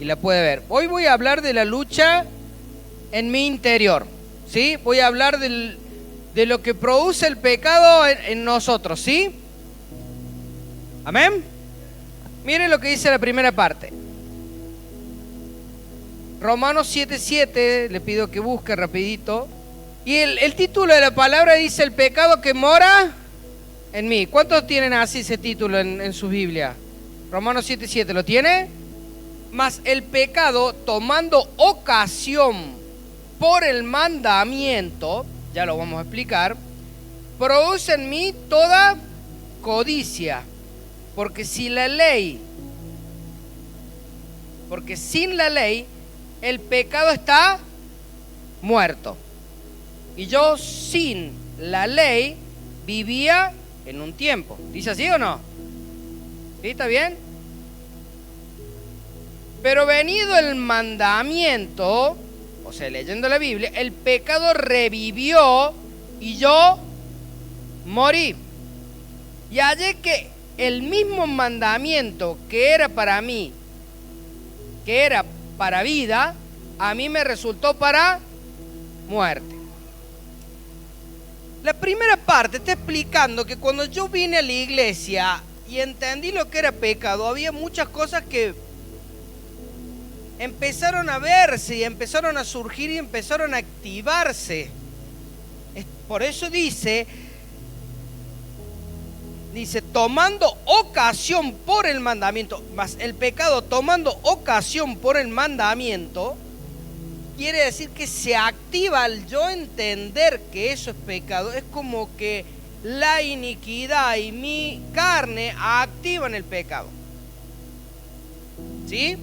y la puede ver. Hoy voy a hablar de la lucha en mi interior, ¿sí? Voy a hablar de lo que produce el pecado en nosotros, ¿sí? ¿Amén? Miren lo que dice la primera parte. Romanos 7:7, le pido que busque rapidito. Y el título de la palabra dice: el pecado que mora en mí. ¿Cuántos tienen así ese título en su Biblia? Romanos 7:7, ¿lo tiene? Mas el pecado, tomando ocasión por el mandamiento, ya lo vamos a explicar, produce en mí toda codicia. Porque sin la ley, el pecado está muerto. Y yo sin la ley vivía en un tiempo. ¿Dice así o no? ¿Sí? ¿Está bien? Pero venido el mandamiento, o sea, leyendo la Biblia, el pecado revivió y yo morí. Y hallé que el mismo mandamiento que era para mí, que era para vida, a mí me resultó para muerte. La primera parte está explicando que cuando yo vine a la iglesia y entendí lo que era pecado, había muchas cosas que empezaron a verse y empezaron a surgir y empezaron a activarse. Por eso dice, tomando ocasión por el mandamiento, más el pecado tomando ocasión por el mandamiento, quiere decir que se activa al yo entender que eso es pecado. Es como que la iniquidad y mi carne activan el pecado. ¿Sí?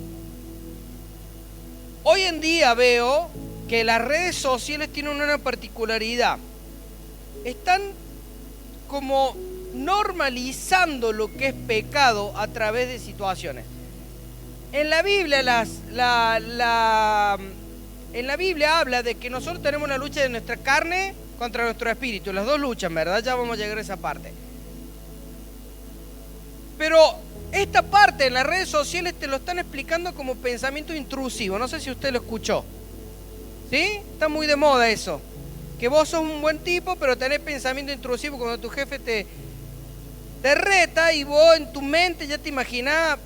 Hoy en día veo que las redes sociales tienen una particularidad. Están como normalizando lo que es pecado a través de situaciones. En la Biblia en la Biblia habla de que nosotros tenemos una lucha de nuestra carne contra nuestro espíritu. Las dos luchan, ¿verdad? Ya vamos a llegar a esa parte. Pero esta parte en las redes sociales te lo están explicando como pensamiento intrusivo. No sé si usted lo escuchó. ¿Sí? Está muy de moda eso. Que vos sos un buen tipo, pero tenés pensamiento intrusivo cuando tu jefe te reta y vos en tu mente ya te imaginás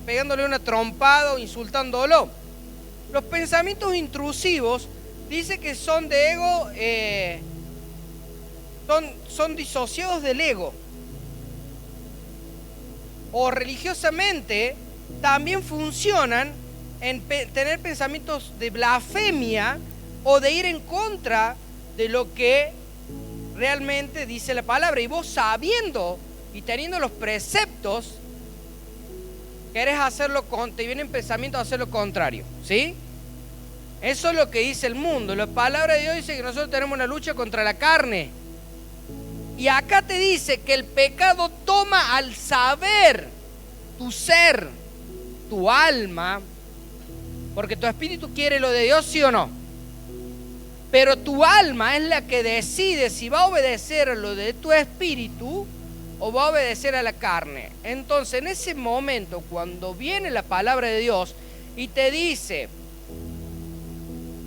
pegándole una trompada o insultándolo. Los pensamientos intrusivos dice que son de ego, son disociados del ego. O religiosamente también funcionan en tener pensamientos de blasfemia o de ir en contra de lo que realmente dice la palabra. Y vos sabiendo y teniendo los preceptos, querés hacerlo, te vienen pensamientos a hacer lo contrario, ¿sí? Eso es lo que dice el mundo. La palabra de Dios dice que nosotros tenemos una lucha contra la carne. Y acá te dice que el pecado toma al saber tu ser, tu alma, porque tu espíritu quiere lo de Dios, ¿sí o no? Pero tu alma es la que decide si va a obedecer a lo de tu espíritu o va a obedecer a la carne. Entonces, en ese momento, cuando viene la palabra de Dios y te dice,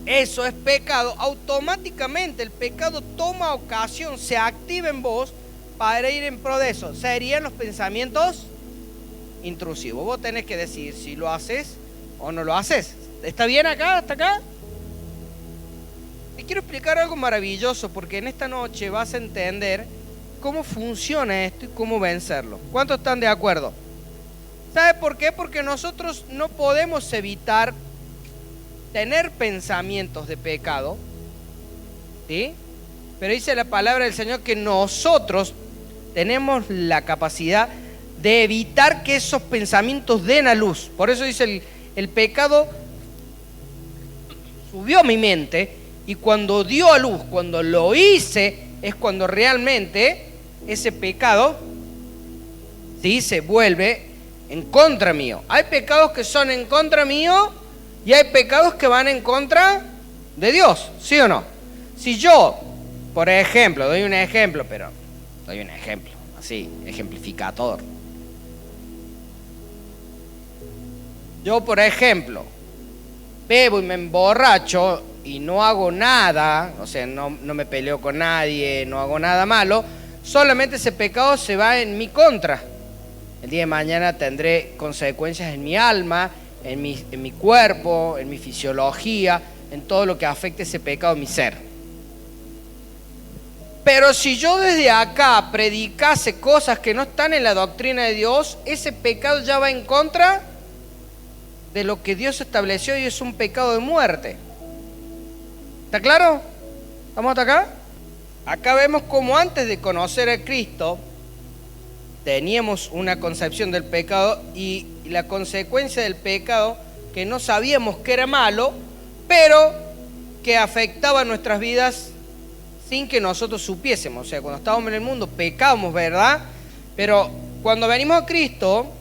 eso es pecado, automáticamente el pecado toma ocasión, se activa en vos para ir en pro de eso. Serían los pensamientos intrusivos. Vos tenés que decidir si lo haces o no lo haces. ¿Está bien acá? ¿Hasta acá? Te quiero explicar algo maravilloso, porque en esta noche vas a entender cómo funciona esto y cómo vencerlo. ¿Cuántos están de acuerdo? ¿Sabe por qué? Porque nosotros no podemos evitar tener pensamientos de pecado, ¿sí? Pero dice la palabra del Señor que nosotros tenemos la capacidad de evitar que esos pensamientos den a luz. Por eso dice el pecado subió a mi mente y cuando dio a luz, cuando lo hice, es cuando realmente ese pecado, ¿sí?, se vuelve en contra mío. Hay pecados que son en contra mío y hay pecados que van en contra de Dios, ¿sí o no? Si yo, por ejemplo, doy un ejemplo así, ejemplificador. yo, por ejemplo, bebo y me emborracho y no hago nada, o sea, no me peleo con nadie, no hago nada malo, solamente ese pecado se va en mi contra. El día de mañana tendré consecuencias en mi alma, en mi cuerpo, en mi fisiología, en todo lo que afecte ese pecado a mi ser. Pero si yo desde acá predicase cosas que no están en la doctrina de Dios, ese pecado ya va en contra de lo que Dios estableció y es un pecado de muerte. ¿Está claro? ¿Estamos hasta acá? Acá vemos cómo antes de conocer a Cristo teníamos una concepción del pecado y la consecuencia del pecado que no sabíamos que era malo, pero que afectaba nuestras vidas sin que nosotros supiésemos. O sea, cuando estábamos en el mundo pecábamos, ¿verdad? Pero cuando venimos a Cristo,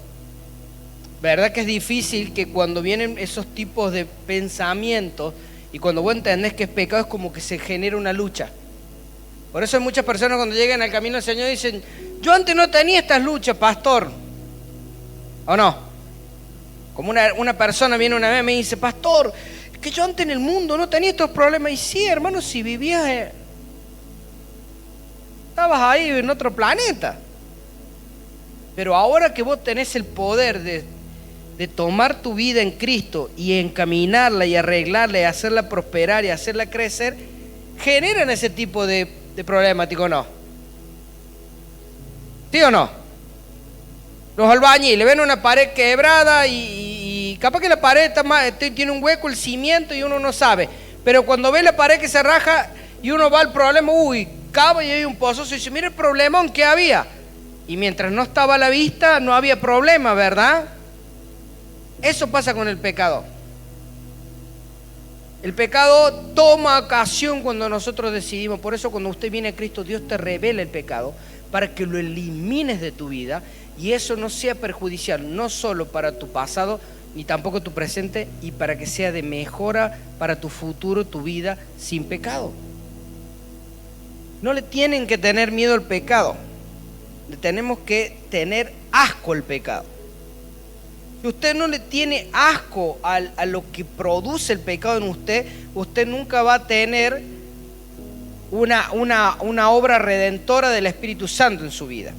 ¿verdad que es difícil que cuando vienen esos tipos de pensamientos y cuando vos entendés que es pecado es como que se genera una lucha? Por eso hay muchas personas cuando llegan al camino del Señor dicen, yo antes no tenía estas luchas, pastor. ¿O no? Como una persona viene una vez y me dice, pastor, es que yo antes en el mundo no tenía estos problemas. Y sí, hermano, si vivías, estabas ahí en otro planeta. Pero ahora que vos tenés el poder de tomar tu vida en Cristo y encaminarla y arreglarla y hacerla prosperar y hacerla crecer, generan ese tipo de problemática, ¿o no? ¿Sí o no? Los albañiles ven una pared quebrada y capaz que la pared tiene un hueco, el cimiento, y uno no sabe. Pero cuando ve la pared que se raja y uno va al problema, cava y hay un pozo, se dice, mira el problemón que había. Y mientras no estaba a la vista, no había problema, ¿verdad? Eso pasa con el pecado. El pecado toma ocasión cuando nosotros decidimos. Por eso cuando usted viene a Cristo, Dios te revela el pecado para que lo elimines de tu vida y eso no sea perjudicial, no solo para tu pasado, ni tampoco tu presente, y para que sea de mejora para tu futuro, tu vida sin pecado. No le tienen que tener miedo al pecado, le tenemos que tener asco al pecado. Si usted no le tiene asco a lo que produce el pecado en usted, usted nunca va a tener una obra redentora del Espíritu Santo en su vida.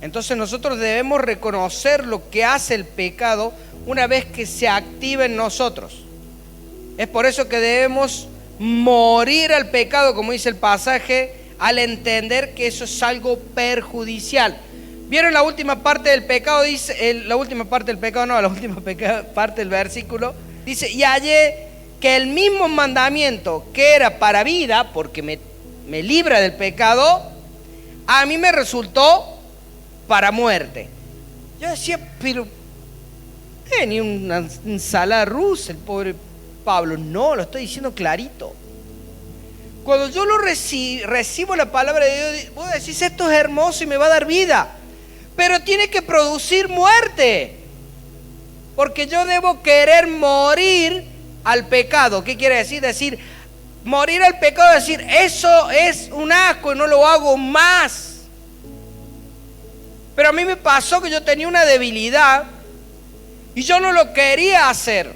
Entonces nosotros debemos reconocer lo que hace el pecado una vez que se activa en nosotros. Es por eso que debemos morir al pecado, como dice el pasaje, al entender que eso es algo perjudicial. ¿Vieron la última parte del pecado? Dice, la última parte del versículo dice, y hallé que el mismo mandamiento que era para vida, porque me libra del pecado, a mí me resultó para muerte. Yo decía, pero ni una ensalada rusa el pobre Pablo. No, lo estoy diciendo clarito. Cuando yo recibo la palabra de Dios, vos decís, esto es hermoso y me va a dar vida, pero tiene que producir muerte, porque yo debo querer morir al pecado. ¿Qué quiere decir? Decir, morir al pecado, decir, eso es un asco y no lo hago más. Pero a mí me pasó que yo tenía una debilidad y yo no lo quería hacer,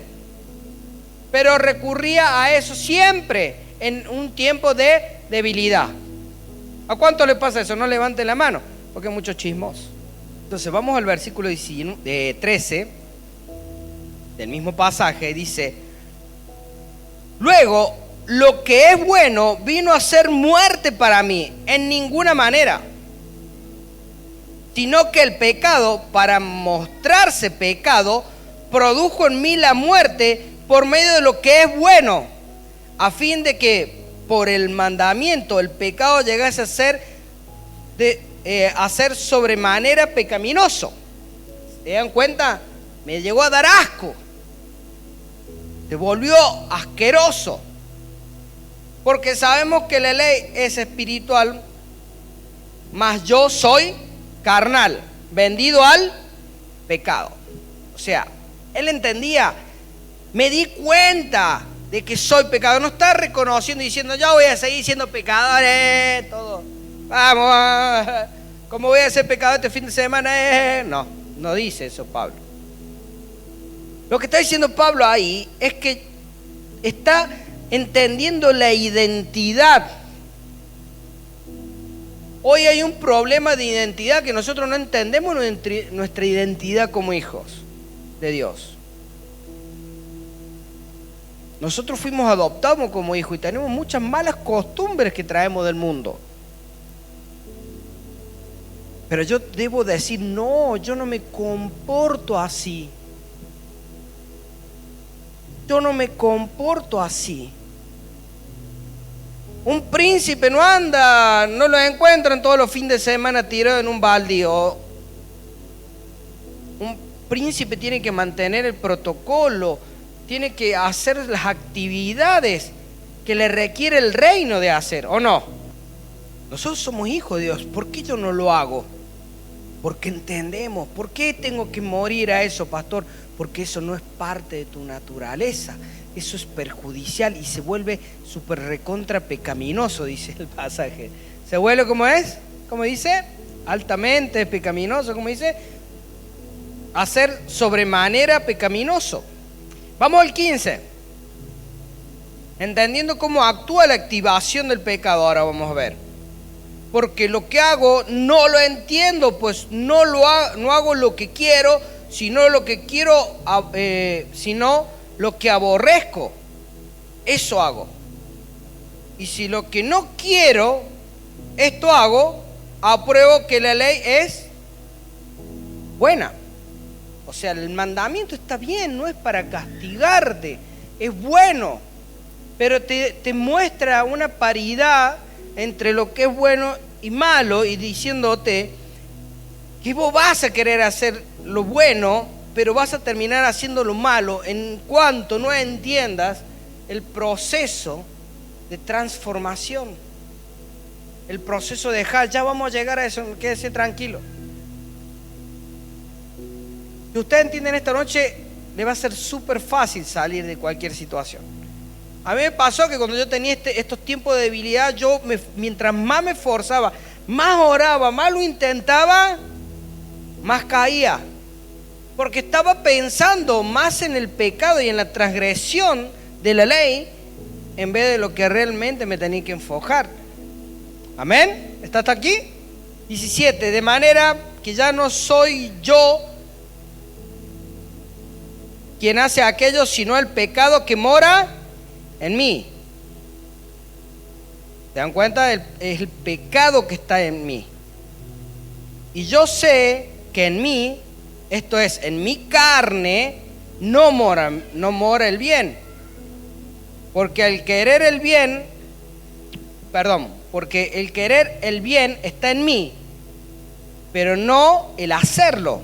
pero recurría a eso siempre en un tiempo de debilidad. ¿A cuánto le pasa eso? No levanten la mano, porque hay muchos chismos. Entonces vamos al versículo 13 del mismo pasaje. Dice, luego lo que es bueno vino a ser muerte para mí en ninguna manera, sino que el pecado, para mostrarse pecado, produjo en mí la muerte por medio de lo que es bueno, a fin de que por el mandamiento el pecado llegase a ser sobremanera pecaminoso. ¿Se dan cuenta? Me llegó a dar asco, se volvió asqueroso, porque sabemos que la ley es espiritual, mas yo soy carnal, vendido al pecado. O sea, él entendía, me di cuenta de que soy pecador. No está reconociendo y diciendo, yo voy a seguir siendo pecador, todo. Vamos, ¿cómo voy a ser pecador este fin de semana? No dice eso Pablo. Lo que está diciendo Pablo ahí es que está entendiendo la identidad. Hoy hay un problema de identidad que nosotros no entendemos nuestra identidad como hijos de Dios. Nosotros fuimos adoptados como hijos y tenemos muchas malas costumbres que traemos del mundo. Pero yo debo decir, no, yo no me comporto así. Yo no me comporto así. Un príncipe no anda, no lo encuentran todos los fines de semana tirado en un baldío. Un príncipe tiene que mantener el protocolo, tiene que hacer las actividades que le requiere el reino de hacer, ¿o no? Nosotros somos hijos de Dios. ¿Por qué yo no lo hago? Porque entendemos. ¿Por qué tengo que morir a eso, pastor? Porque eso no es parte de tu naturaleza. Eso es perjudicial y se vuelve súper recontra pecaminoso, dice el pasaje. ¿Se vuelve como es? ¿Cómo dice? Altamente pecaminoso, ¿cómo dice? Hacer sobremanera pecaminoso. Vamos al 15. Entendiendo cómo actúa la activación del pecado, ahora vamos a ver. Porque lo que hago no lo entiendo, pues no hago lo que quiero, sino lo que quiero, sino lo que aborrezco. Eso hago. Y si lo que no quiero, esto hago, apruebo que la ley es buena. O sea, el mandamiento está bien, no es para castigarte, es bueno, pero te muestra una paridad entre lo que es bueno y malo, y diciéndote que vos vas a querer hacer lo bueno, pero vas a terminar haciendo lo malo en cuanto no entiendas el proceso de transformación, el proceso de dejar. Ya vamos a llegar a eso, quédese tranquilo. Si usted entiende esta noche, le va a ser súper fácil salir de cualquier situación. A mí me pasó que cuando yo tenía estos tiempos de debilidad, mientras más me esforzaba, más oraba, más lo intentaba, más caía. Porque estaba pensando más en el pecado y en la transgresión de la ley, en vez de lo que realmente me tenía que enfocar. ¿Amén? ¿Está hasta aquí? 17. De manera que ya no soy yo quien hace aquello, sino el pecado que mora en mí. ¿Se dan cuenta? Es el pecado que está en mí. Y yo sé que en mí, esto es, en mi carne, no mora el bien. Porque el querer el bien está en mí, pero no el hacerlo.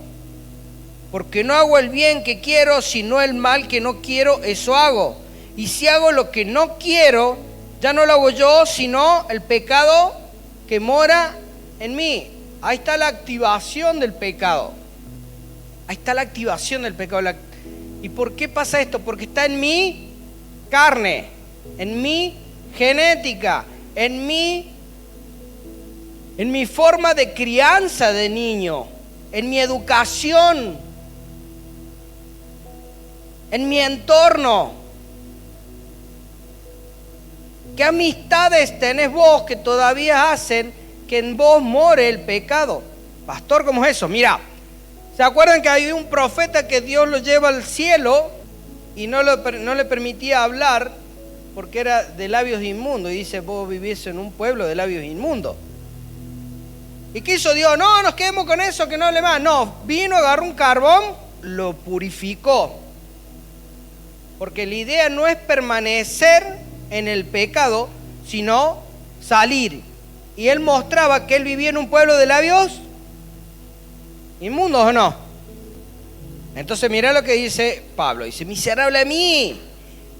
Porque no hago el bien que quiero, sino el mal que no quiero, eso hago. Y si hago lo que no quiero, ya no lo hago yo, sino el pecado que mora en mí. Ahí está la activación del pecado. Ahí está la activación del pecado. ¿Y por qué pasa esto? Porque está en mi carne, en mi genética, en mi forma de crianza de niño, en mi educación, en mi entorno. ¿Qué amistades tenés vos que todavía hacen que en vos more el pecado? Pastor, ¿cómo es eso? Mira, ¿se acuerdan que hay un profeta que Dios lo lleva al cielo y no le permitía hablar porque era de labios inmundos? Y dice, vos vivís en un pueblo de labios inmundos. ¿Y qué hizo Dios? No, nos quedemos con eso, que no hable más. No, vino, agarró un carbón, lo purificó. Porque la idea no es permanecer en el pecado, sino salir. Y él mostraba que él vivía en un pueblo de labios inmundos, ¿o no? Entonces mira lo que dice Pablo. Dice, miserable a mí,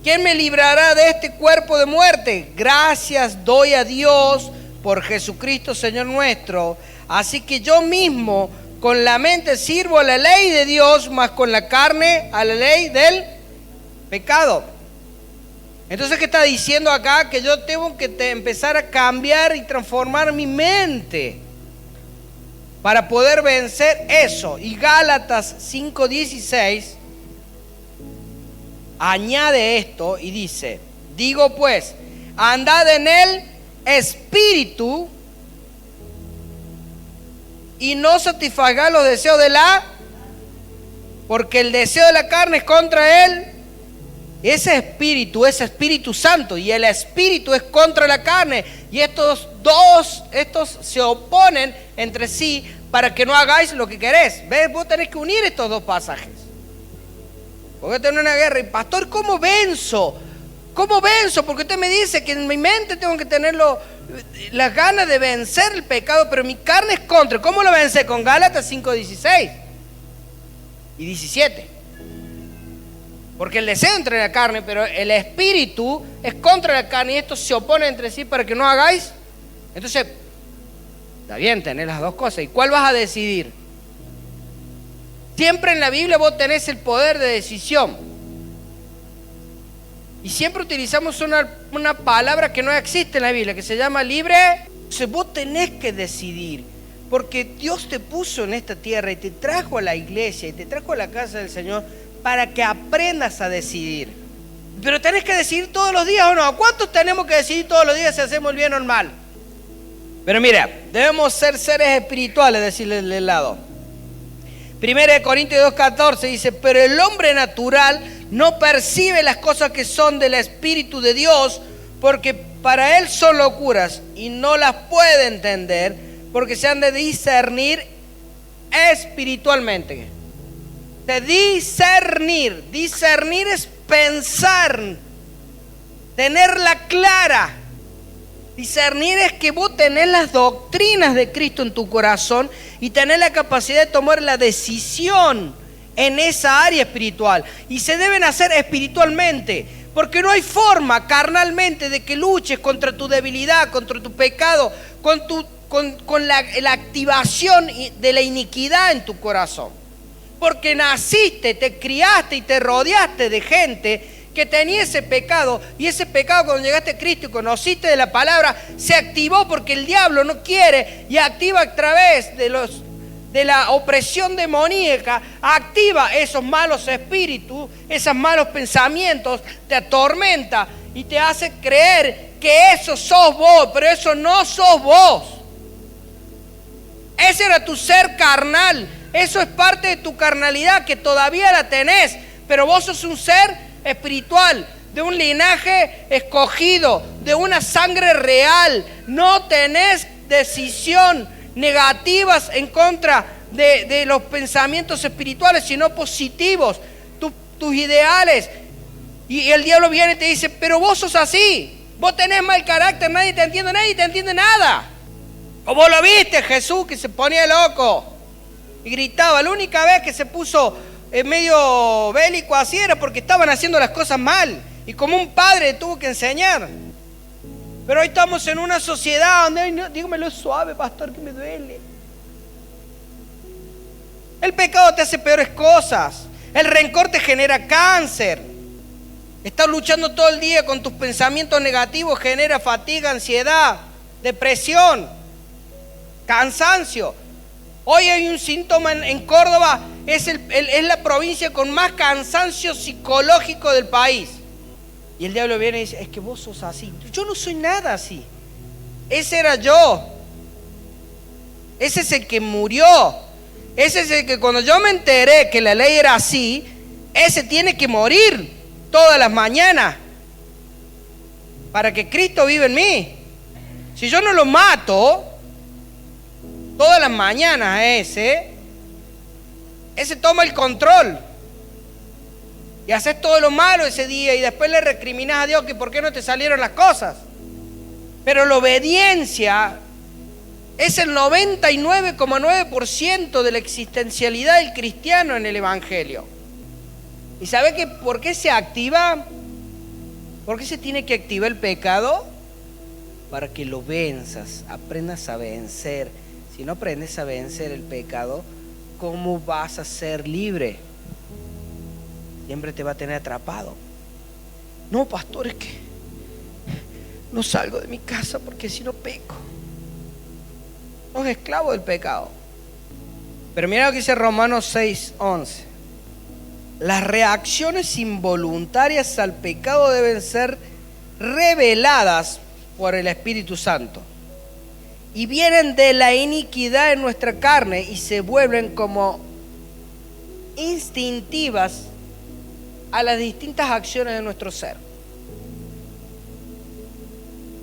¿quién me librará de este cuerpo de muerte? Gracias doy a Dios por Jesucristo Señor nuestro. Así que yo mismo con la mente sirvo a la ley de Dios, mas con la carne a la ley del pecado. Entonces, ¿qué está diciendo acá? Que yo tengo que empezar a cambiar y transformar mi mente para poder vencer eso. Y Gálatas 5:16 añade esto y dice, digo pues, andad en el espíritu y no satisfagáis los deseos de la, porque el deseo de la carne es contra él. Ese espíritu es Espíritu Santo y el espíritu es contra la carne. Y estos se oponen entre sí para que no hagáis lo que querés. ¿Ves? Vos tenés que unir estos dos pasajes. Porque tengo una guerra. Y pastor, ¿cómo venzo? ¿Cómo venzo? Porque usted me dice que en mi mente tengo que tener las ganas de vencer el pecado, pero mi carne es contra. ¿Cómo lo vence? Con Gálatas 5:16 y 17. Porque el deseo entra en la carne, pero el espíritu es contra la carne y estos se oponen entre sí para que no hagáis. Entonces, está bien, tenés las dos cosas. ¿Y cuál vas a decidir? Siempre en la Biblia vos tenés el poder de decisión. Y siempre utilizamos una palabra que no existe en la Biblia, que se llama libre. Entonces vos tenés que decidir. Porque Dios te puso en esta tierra y te trajo a la iglesia y te trajo a la casa del Señor para que aprendas a decidir. Pero tenés que decidir todos los días, ¿o no? ¿Cuántos tenemos que decidir todos los días si hacemos el bien o el mal? Pero mira, debemos ser seres espirituales, decirle del lado. 1 Corintios 2:14 dice, pero el hombre natural no percibe las cosas que son del Espíritu de Dios, porque para él son locuras y no las puede entender, porque se han de discernir espiritualmente. De discernir es pensar, tenerla clara. Discernir es que vos tenés las doctrinas de Cristo en tu corazón y tenés la capacidad de tomar la decisión en esa área espiritual. Y se deben hacer espiritualmente, porque no hay forma carnalmente de que luches contra tu debilidad, contra tu pecado, con la activación de la iniquidad en tu corazón. Porque naciste, te criaste y te rodeaste de gente que tenía ese pecado, y ese pecado cuando llegaste a Cristo y conociste de la palabra, se activó porque el diablo no quiere y activa a través de la opresión demoníaca, activa esos malos espíritus, esos malos pensamientos, te atormenta y te hace creer que eso sos vos, pero eso no sos vos. Ese era tu ser carnal. Eso es parte de tu carnalidad que todavía la tenés, pero vos sos un ser espiritual, de un linaje escogido, de una sangre real. No tenés decisión negativas en contra de los pensamientos espirituales, sino positivos, tus ideales. Y el diablo viene y te dice, pero vos sos así, vos tenés mal carácter, nadie te entiende nada. O vos lo viste, Jesús, que se ponía loco y gritaba. La única vez que se puso medio bélico así era porque estaban haciendo las cosas mal y como un padre tuvo que enseñar. Pero hoy estamos en una sociedad donde, dígamelo suave, pastor, que me duele. El pecado te hace peores cosas, el rencor te genera cáncer. Estás luchando todo el día con tus pensamientos negativos, genera fatiga, ansiedad, depresión, cansancio. Hoy hay un síntoma en Córdoba, es la provincia con más cansancio psicológico del país. Y el diablo viene y dice, es que vos sos así. Yo no soy nada así. Ese era yo. Ese es el que murió. Ese es el que cuando yo me enteré que la ley era así, ese tiene que morir todas las mañanas para que Cristo viva en mí. Si yo no lo mato todas las mañanas, ese toma el control y haces todo lo malo ese día y después le recriminas a Dios que por qué no te salieron las cosas. Pero la obediencia es el 99,9% de la existencialidad del cristiano en el Evangelio. ¿Y sabe que por qué se activa? ¿Por qué se tiene que activar el pecado? Para que lo venzas, aprendas a vencer. Si no aprendes a vencer el pecado, ¿cómo vas a ser libre? Siempre te va a tener atrapado. No, pastor, es que no salgo de mi casa porque si no peco. Sos esclavo del pecado. Pero mira lo que dice Romanos 6:11. las reacciones involuntarias al pecado deben ser reveladas por el Espíritu Santo y vienen de la iniquidad en nuestra carne y se vuelven como instintivas a las distintas acciones de nuestro ser.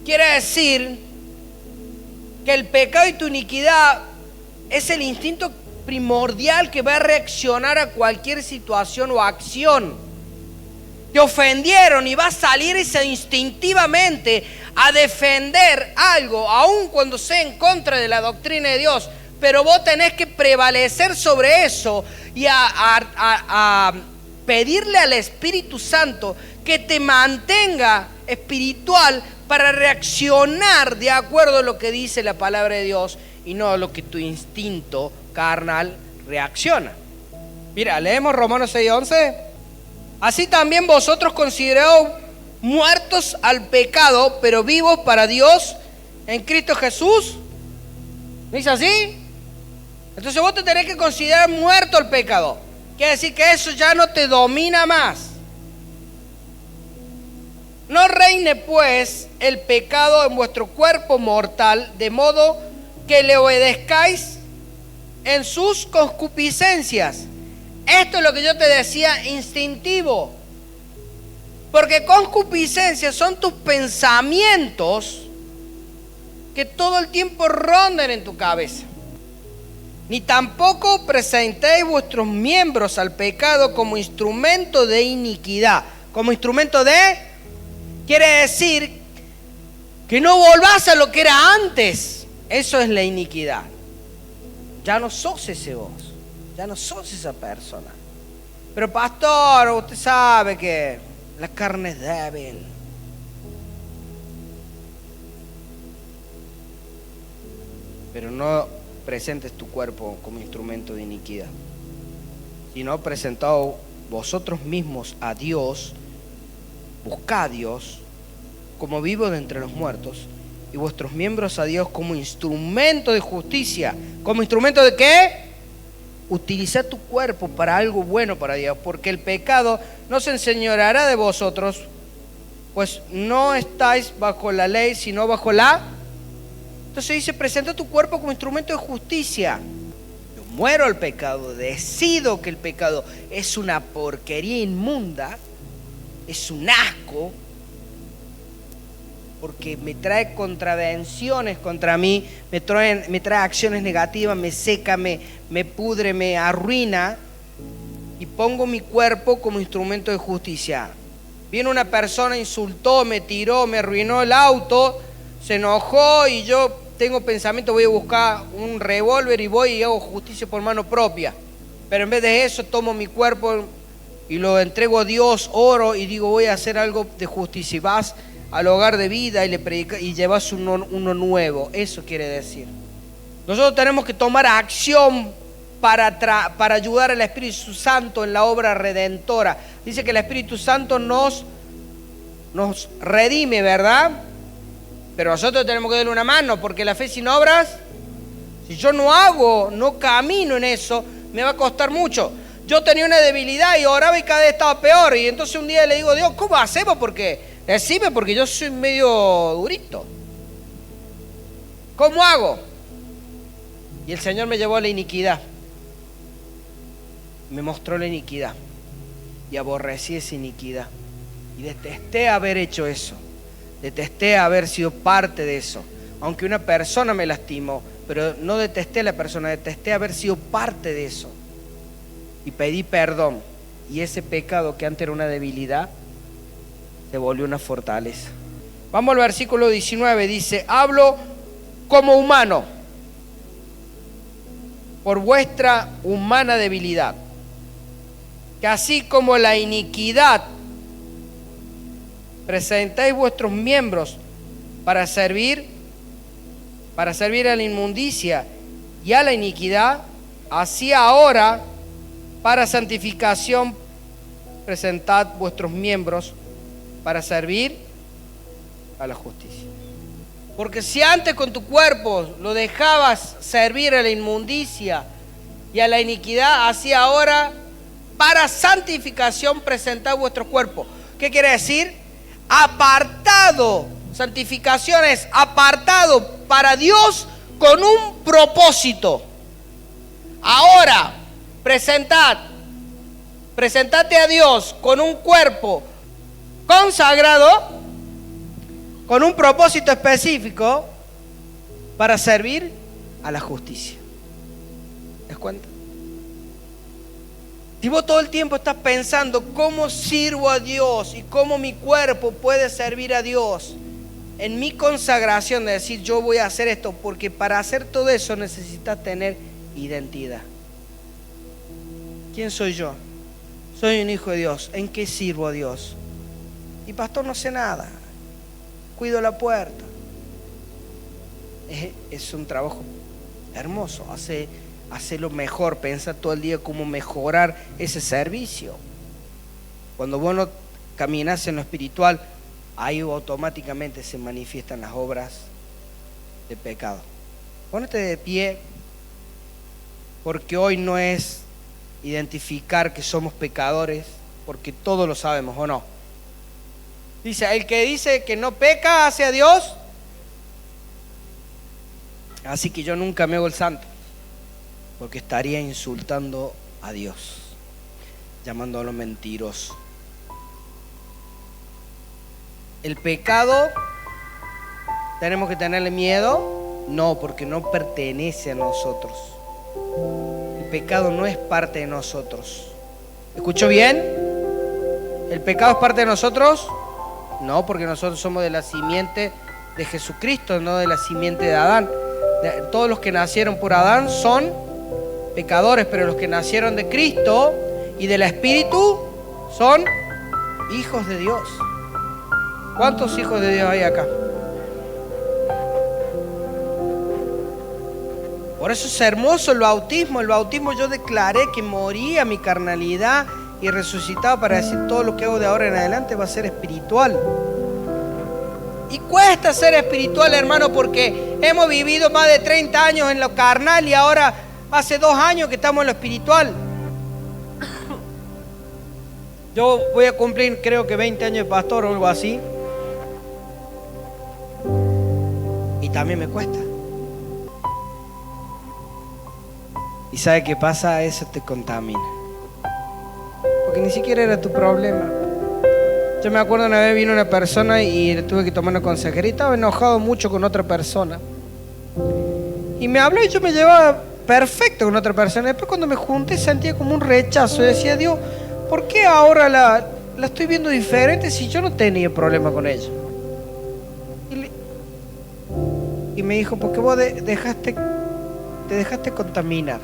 Quiere decir que el pecado y tu iniquidad es el instinto primordial que va a reaccionar a cualquier situación o acción. Te ofendieron y vas a salir instintivamente a defender algo, aun cuando sea en contra de la doctrina de Dios. Pero vos tenés que prevalecer sobre eso y a pedirle al Espíritu Santo que te mantenga espiritual para reaccionar de acuerdo a lo que dice la palabra de Dios y no a lo que tu instinto carnal reacciona. Mira, leemos Romanos 6:11. Así también vosotros consideraos muertos al pecado, pero vivos para Dios en Cristo Jesús. ¿No es así? Entonces vos te tenés que considerar muerto al pecado. Quiere decir que eso ya no te domina más. No reine pues el pecado en vuestro cuerpo mortal, de modo que le obedezcáis en sus concupiscencias. Esto es lo que yo te decía, instintivo. Porque concupiscencias son tus pensamientos que todo el tiempo rondan en tu cabeza. Ni tampoco presentéis vuestros miembros al pecado como instrumento de iniquidad. Como instrumento de... Quiere decir que no volvás a lo que era antes. Eso es la iniquidad. Ya no sos ese vos. Ya no sos esa persona. Pero pastor, usted sabe que la carne es débil. Pero no presentes tu cuerpo como instrumento de iniquidad, sino presentad vosotros mismos a Dios, buscad a Dios como vivo de entre los muertos, y vuestros miembros a Dios como instrumento de justicia. ¿Como instrumento de qué? Utilizad tu cuerpo para algo bueno para Dios, porque el pecado no se enseñoreará de vosotros, pues no estáis bajo la ley, sino bajo la... Entonces dice, presenta tu cuerpo como instrumento de justicia. Yo muero al pecado, decido que el pecado es una porquería inmunda, es un asco, porque me trae contravenciones contra mí, me trae acciones negativas, me seca, me pudre, me arruina, y pongo mi cuerpo como instrumento de justicia. Viene una persona, insultó, me tiró, me arruinó el auto, se enojó y yo tengo pensamiento, voy a buscar un revólver y voy y hago justicia por mano propia. Pero en vez de eso tomo mi cuerpo y lo entrego a Dios, oro y digo voy a hacer algo de justicia. Y vas al hogar de vida y le predicas y llevas uno nuevo. Eso quiere decir. Nosotros tenemos que tomar acción para ayudar al Espíritu Santo en la obra redentora. Dice que el Espíritu Santo nos redime, ¿verdad? Pero nosotros tenemos que darle una mano, porque la fe sin obras, si yo no camino en eso, me va a costar mucho. Yo tenía una debilidad y oraba y cada vez estaba peor. Y entonces un día le digo, Dios, ¿cómo hacemos? Decime, porque yo soy medio durito. ¿Cómo hago? Y el Señor me llevó a la iniquidad. Me mostró la iniquidad. Y aborrecí esa iniquidad. Y detesté haber hecho eso. Detesté haber sido parte de eso. Aunque una persona me lastimó, pero no detesté a la persona, detesté haber sido parte de eso. Y pedí perdón. Y ese pecado que antes era una debilidad, se volvió una fortaleza. Vamos al versículo 19, dice, hablo como humano, por vuestra humana debilidad, que así como la iniquidad presentáis vuestros miembros para servir a la inmundicia y a la iniquidad, así ahora para santificación presentad vuestros miembros para servir a la justicia. Porque si antes con tu cuerpo lo dejabas servir a la inmundicia y a la iniquidad, así ahora para santificación presentad vuestro cuerpo. ¿Qué quiere decir? Apartado. Santificación es apartado para Dios con un propósito. Ahora, presentate a Dios con un cuerpo consagrado, con un propósito específico para servir a la justicia. ¿Te das cuenta? Si vos todo el tiempo estás pensando cómo sirvo a Dios y cómo mi cuerpo puede servir a Dios, en mi consagración de decir yo voy a hacer esto, porque para hacer todo eso necesitas tener identidad. ¿Quién soy yo? Soy un hijo de Dios. ¿En qué sirvo a Dios? Y pastor, no sé nada. Cuido la puerta. Es un trabajo hermoso. Hace lo mejor. Pensa todo el día cómo mejorar ese servicio. Cuando vos no caminás en lo espiritual, ahí automáticamente se manifiestan las obras de pecado. Pónete de pie, porque hoy no es identificar que somos pecadores, porque todos lo sabemos, ¿o no? Dice, el que dice que no peca hacia Dios, así que yo nunca me hago el santo, porque estaría insultando a Dios, llamándolo mentiroso. El pecado, ¿tenemos que tenerle miedo? No, porque no pertenece a nosotros. El pecado no es parte de nosotros. ¿Escuchó bien? ¿El pecado es parte de nosotros? No, porque nosotros somos de la simiente de Jesucristo, no de la simiente de Adán. Todos los que nacieron por Adán son pecadores, pero los que nacieron de Cristo y del Espíritu son hijos de Dios. ¿Cuántos hijos de Dios hay acá? Por eso es hermoso el bautismo. El bautismo yo declaré que moría mi carnalidad y resucitaba para decir todo lo que hago de ahora en adelante va a ser espiritual. Y cuesta ser espiritual, hermano, porque hemos vivido más de 30 años en lo carnal y ahora hace 2 años que estamos en lo espiritual. Yo voy a cumplir creo que 20 años de pastor o algo así. Y también me cuesta. ¿Y sabe qué pasa? Eso te contamina. Porque ni siquiera era tu problema. Yo me acuerdo una vez vino una persona y le tuve que tomar una consejería. Estaba enojado mucho con otra persona. Y me habló y yo me llevaba perfecto con otra persona. Después cuando me junté sentía como un rechazo. Y decía, Dios, ¿por qué ahora la estoy viendo diferente si yo no tenía problema con ella? Y me dijo, porque vos te dejaste contaminar.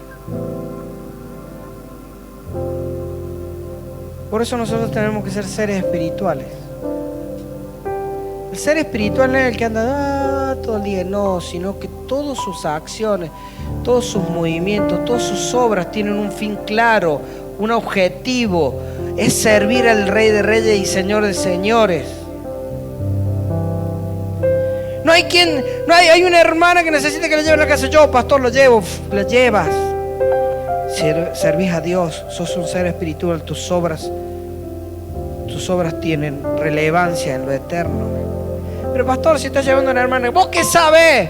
Por eso nosotros tenemos que ser seres espirituales. El ser espiritual no es el que anda todo el día, no, sino que todas sus acciones, todos sus movimientos, todas sus obras tienen un fin claro, un objetivo, es servir al Rey de Reyes y Señor de Señores. Hay una hermana que necesita que le lleven a la casa. Yo, pastor, lo llevo. La llevas. Servís a Dios. Sos un ser espiritual. Tus obras tienen relevancia en lo eterno. Pero pastor, si estás llevando a una hermana, ¿vos qué sabés?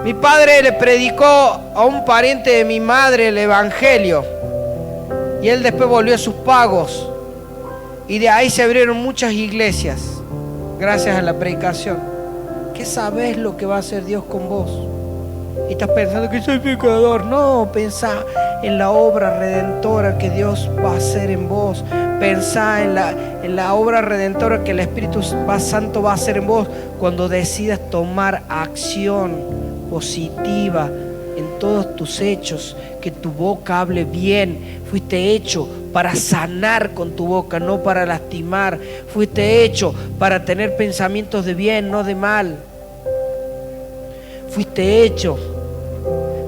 Mi padre le predicó a un pariente de mi madre el evangelio. Y él después volvió a sus pagos. Y de ahí se abrieron muchas iglesias. Gracias a la predicación. ¿Qué sabes lo que va a hacer Dios con vos? Y estás pensando que soy pecador. No, pensá en la obra redentora que Dios va a hacer en vos. Pensá en la obra redentora que el Espíritu Santo va a hacer en vos cuando decidas tomar acción positiva en todos tus hechos. Que tu boca hable bien. Fuiste hecho para sanar con tu boca, no para lastimar. Fuiste hecho para tener pensamientos de bien, no de mal. Fuiste hecho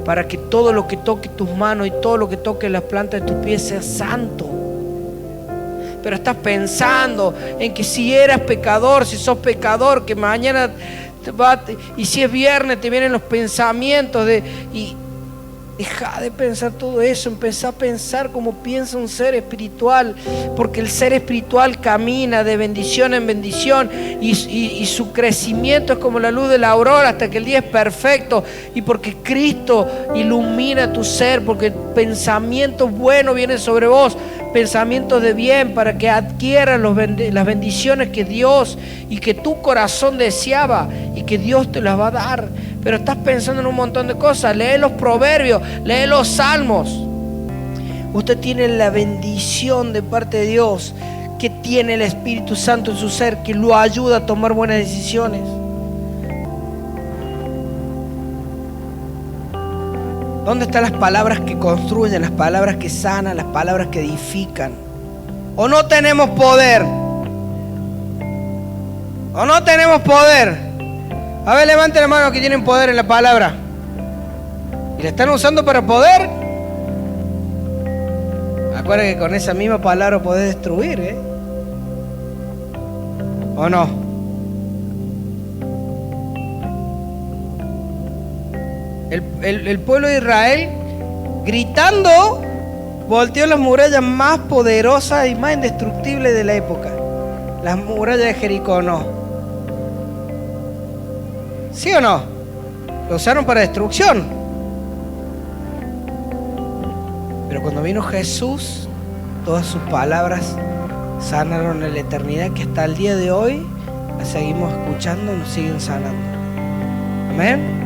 para que todo lo que toque tus manos y todo lo que toque las plantas de tus pies sea santo. Pero estás pensando en que si eras pecador, si sos pecador, que mañana y si es viernes te vienen los pensamientos Deja de pensar todo eso, empezá a pensar como piensa un ser espiritual, porque el ser espiritual camina de bendición en bendición y su crecimiento es como la luz de la aurora hasta que el día es perfecto, y porque Cristo ilumina tu ser, porque pensamientos buenos vienen sobre vos, pensamientos de bien, para que adquieras las bendiciones que Dios y que tu corazón deseaba y que Dios te las va a dar. Pero estás pensando en un montón de cosas. Lee los proverbios, lee los salmos. Usted tiene la bendición de parte de Dios, que tiene el Espíritu Santo en su ser, que lo ayuda a tomar buenas decisiones. ¿Dónde están las palabras que construyen, las palabras que sanan, las palabras que edifican? ¿O no tenemos poder? ¿O no tenemos poder? A ver, levante la mano que tienen poder en la palabra. ¿Y la están usando para poder? Acuérdense que con esa misma palabra podés destruir, ¿eh? ¿O no? El pueblo de Israel, gritando, volteó las murallas más poderosas y más indestructibles de la época. Las murallas de Jericó, ¿no? ¿Sí o no? Lo usaron para destrucción. Pero cuando vino Jesús, todas sus palabras sanaron en la eternidad, que hasta el día de hoy las seguimos escuchando y nos siguen sanando. Amén.